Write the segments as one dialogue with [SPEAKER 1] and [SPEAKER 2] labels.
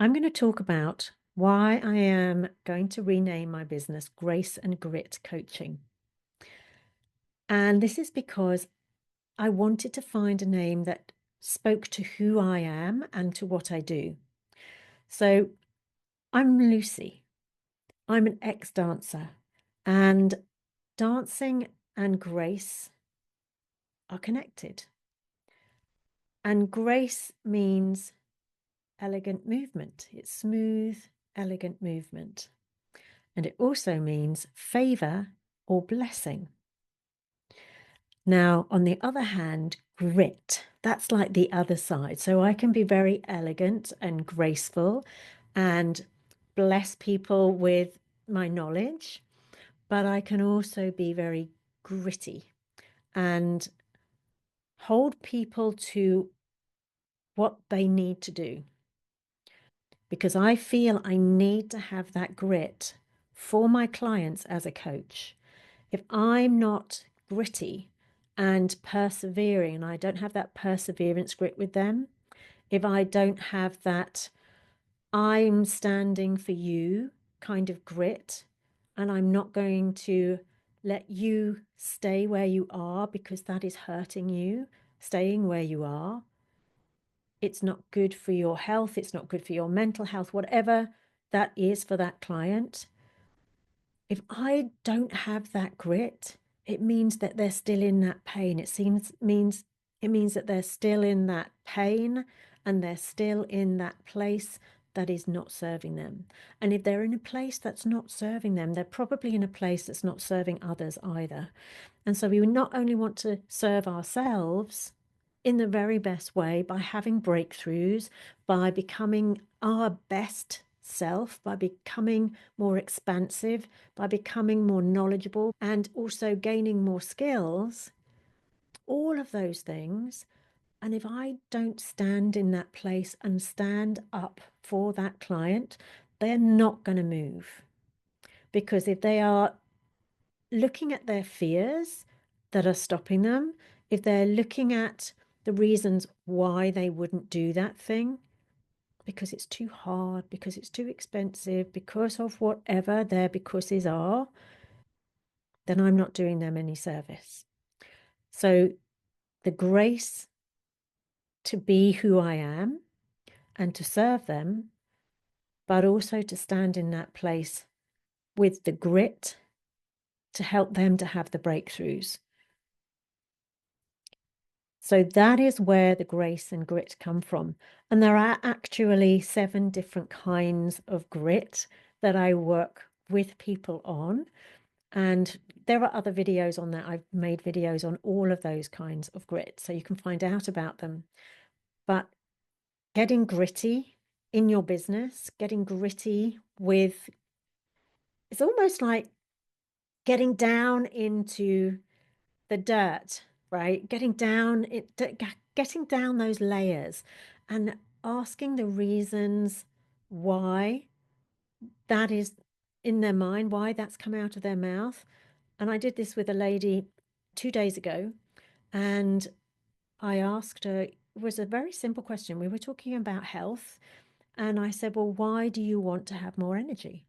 [SPEAKER 1] I'm going to talk about why I am going to rename my business Grace and Grit Coaching. And this is because I wanted to find a name that spoke to who I am and to what I do. So I'm Lucy. I'm an ex-dancer, and dancing and grace are connected. And grace means elegant movement. It's smooth, elegant movement. And it also means favor or blessing. Now, on the other hand, grit, that's like the other side. So I can be very elegant and graceful and bless people with my knowledge, but I can also be very gritty and hold people to what they need to do, because I feel I need to have that grit for my clients as a coach. If I'm not gritty and persevering, and I don't have that perseverance grit with them, if I don't have that I'm standing for you kind of grit, and I'm not going to let you stay where you are because that is hurting you, staying where you are. It's not good for your health. It's not good for your mental health, whatever that is for that client. If I don't have that grit, it means that they're still in that pain. It means that they're still in that pain and they're still in that place that is not serving them. And if they're in a place that's not serving them, they're probably in a place that's not serving others either. And so we not only want to serve ourselves in the very best way by having breakthroughs, by becoming our best self, by becoming more expansive, by becoming more knowledgeable, and also gaining more skills, all of those things. And if I don't stand in that place and stand up for that client, they're not going to move. Because if they are looking at their fears that are stopping them, if they're looking at the reasons why they wouldn't do that thing, because it's too hard, because it's too expensive, because of whatever their becauses are, then I'm not doing them any service. So the grace to be who I am and to serve them, but also to stand in that place with the grit to help them to have the breakthroughs. So that is where the grace and grit come from. And there are actually 7 different kinds of grit that I work with people on. And there are other videos on that. I've made videos on all of those kinds of grit, so you can find out about them. But getting gritty in your business, getting gritty with, it's almost like getting down into the dirt, right? Getting down those layers and asking the reasons why that is in their mind, why that's come out of their mouth. And I did this with a lady 2 days ago, and I asked her, it was a very simple question. We were talking about health, and I said, well, why do you want to have more energy?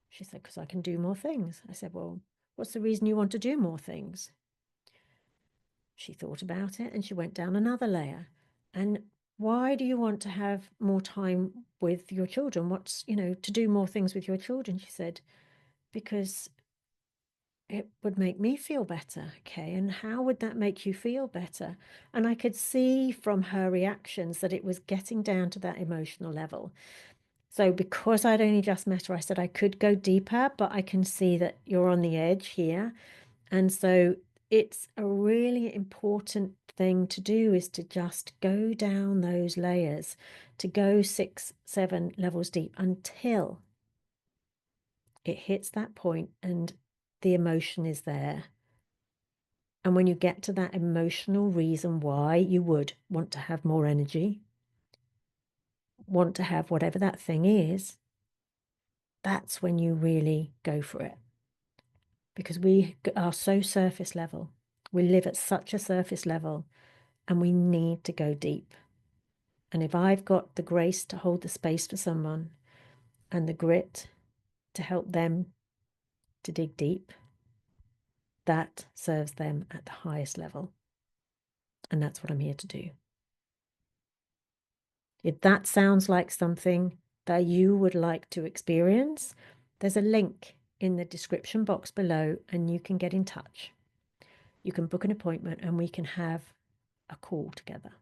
[SPEAKER 1] She said, because I can do more things. I said, well, what's the reason you want to do more things? She thought about it and she went down another layer. And why do you want to have more time with your children? What's, to do more things with your children? She said, because it would make me feel better. Okay. And how would that make you feel better? And I could see from her reactions that it was getting down to that emotional level. So because I'd only just met her, I said I could go deeper, but I can see that you're on the edge here. And so it's a really important thing to do is to just go down those layers, to go 6, 7 levels deep until it hits that point and the emotion is there. And when you get to that emotional reason why you would want to have more energy, want to have whatever that thing is, that's when you really go for it. Because we are so surface level. We live at such a surface level and we need to go deep. And if I've got the grace to hold the space for someone and the grit to help them to dig deep, that serves them at the highest level. And that's what I'm here to do. If that sounds like something that you would like to experience, there's a link in the description box below and you can get in touch. You can book an appointment and we can have a call together.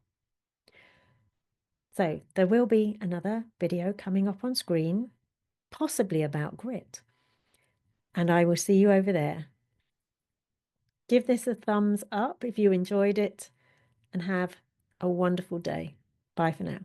[SPEAKER 1] So there will be another video coming up on screen, possibly about grit. And I will see you over there. Give this a thumbs up if you enjoyed it and have a wonderful day. Bye for now.